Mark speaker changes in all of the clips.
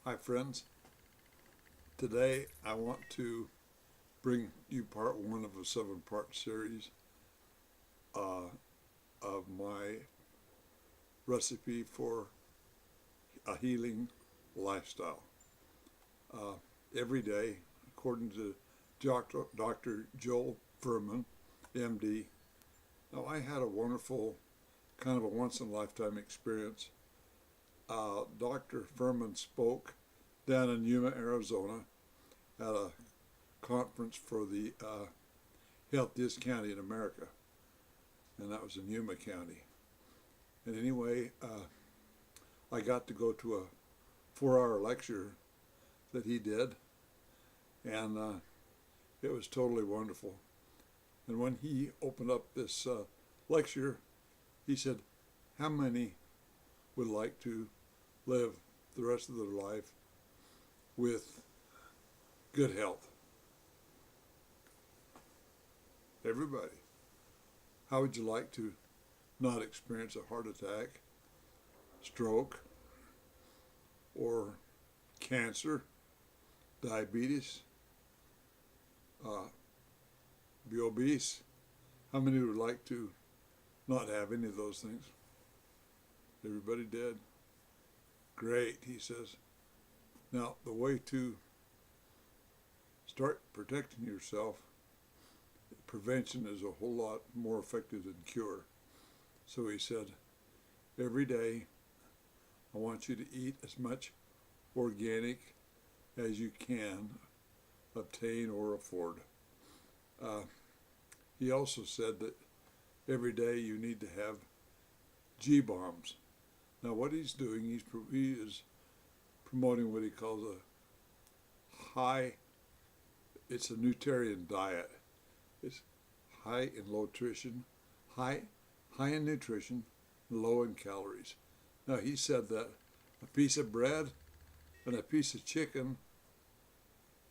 Speaker 1: Hi, friends. Today I want to bring you part one of a seven-part series uh, of my recipe for a healing lifestyle. Uh, every day, according to Dr. Joel Furman, MD. Now, I had a wonderful, kind of a once-in-a-lifetime experience. Dr. Furman spoke down in Yuma, Arizona, at a conference for the healthiest county in America, and that was in Yuma County. And anyway, I got to go to a 4-hour lecture that he did, and it was totally wonderful. And when he opened up this lecture, he said, how many would like to live the rest of their life with good health? Everybody. How would you like to not experience a heart attack, stroke, or cancer, diabetes, be obese? How many would like to not have any of those things? Everybody did. Great, he says. Now, the way to start protecting yourself, prevention is a whole lot more effective than cure. So he said, every day I want you to eat as much organic as you can obtain or afford. He also said that every day you need to have G-bombs. Now what he's doing, he is promoting what he calls it's a nutritarian diet. It's high in nutrition, high in nutrition, low in calories. Now he said that a piece of bread and a piece of chicken,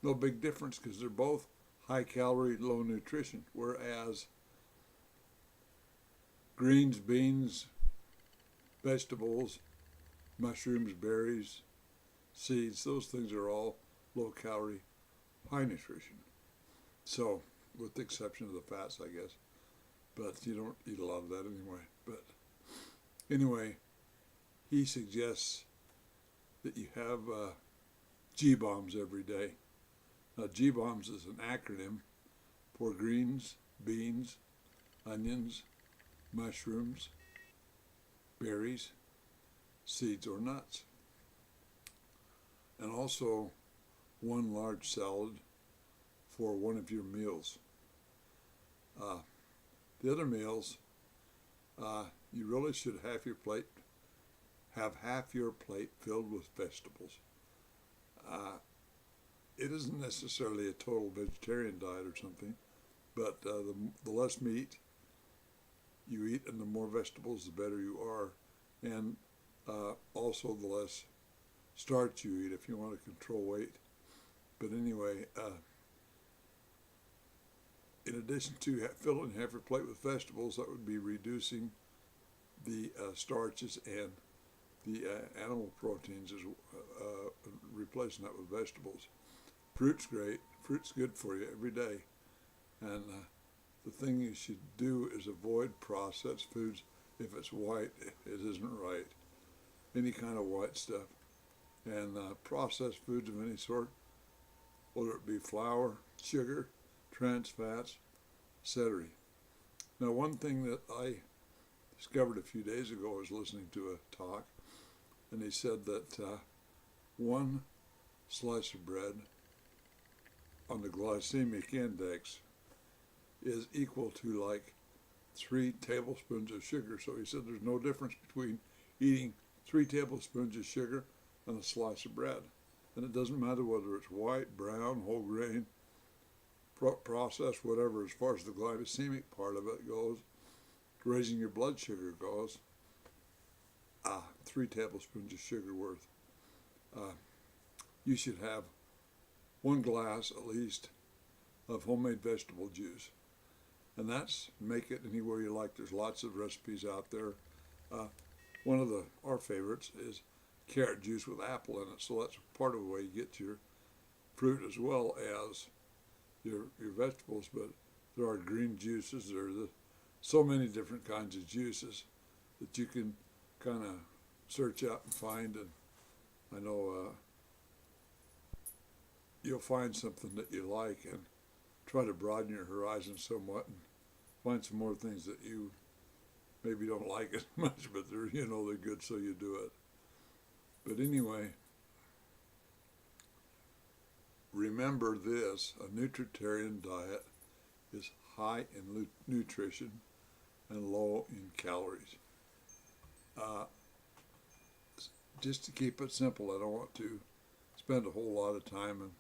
Speaker 1: no big difference because they're both high calorie, low nutrition. Whereas greens, beans, vegetables, mushrooms, berries, seeds, those things are all low calorie, high nutrition. So, with the exception of the fats, I guess. But you don't eat a lot of that anyway. But anyway, he suggests that you have G-bombs every day. Now, G-bombs is an acronym for greens, beans, onions, mushrooms, berries, seeds, or nuts. And also one large salad for one of your meals. The other meals, you really should have half your plate filled with vegetables. It isn't necessarily a total vegetarian diet or something, but the less meat you eat and the more vegetables, the better you are. And also the less starch you eat if you want to control weight. But anyway, in addition to filling half your plate with vegetables, that would be reducing the starches and the animal proteins, replacing that with vegetables. Fruit's great. Fruit's good for you every day. And the thing you should do is avoid processed foods. If it's white, it isn't right. Any kind of white stuff. And processed foods of any sort, whether it be flour, sugar, trans fats, etc. Now, one thing that I discovered a few days ago, I was listening to a talk, and he said that one slice of bread on the glycemic index is equal to like 3 tablespoons of sugar. So he said there's no difference between eating 3 tablespoons of sugar and a slice of bread. And it doesn't matter whether it's white, brown, whole grain, processed, whatever, as far as the glycemic part of it goes, raising your blood sugar goes, 3 tablespoons of sugar worth. You should have 1 glass at least of homemade vegetable juice. And that's make it anywhere you like. There's lots of recipes out there. One of our favorites is carrot juice with apple in it, so that's part of the way you get your fruit as well as your vegetables. But there are green juices. There are so many different kinds of juices that you can kind of search out and find. And I know you'll find something that you like and try to broaden your horizon somewhat and find some more things that you maybe don't like as much, but they're good, so you do it. But anyway, remember this: a nutritarian diet is high in nutrition and low in calories. Just to keep it simple, I don't want to spend a whole lot of time and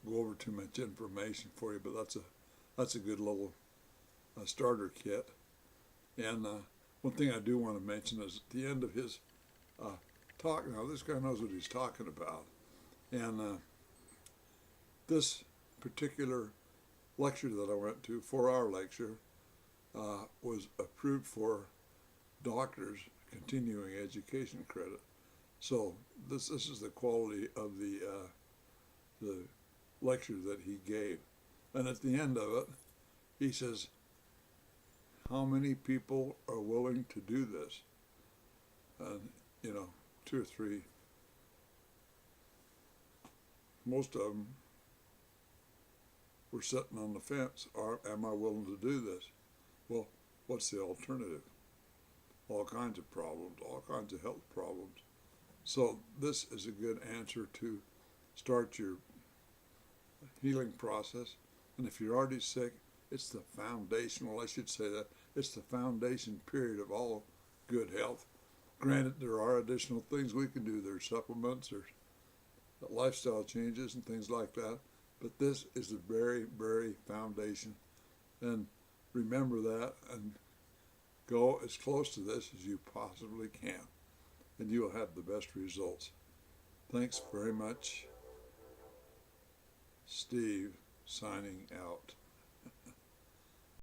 Speaker 1: go over too much information for you, but that's a good little starter kit. And one thing I do want to mention is at the end of his talk, now this guy knows what he's talking about, and this particular lecture that I went to, 4-hour lecture, was approved for doctors continuing education credit. So this is the quality of the lecture that he gave. And at the end of it, he says, how many people are willing to do this? And, 2 or 3. Most of them were sitting on the fence. Am I willing to do this? Well, what's the alternative? All kinds of problems, all kinds of health problems. So this is a good answer to start your healing process. And if you're already sick, it's the foundation, well, I should say that, it's the foundation period of all good health. Granted, there are additional things we can do. There's supplements, there's lifestyle changes and things like that. But this is the very, very foundation. And remember that and go as close to this as you possibly can. And you will have the best results. Thanks very much. Steve, signing out.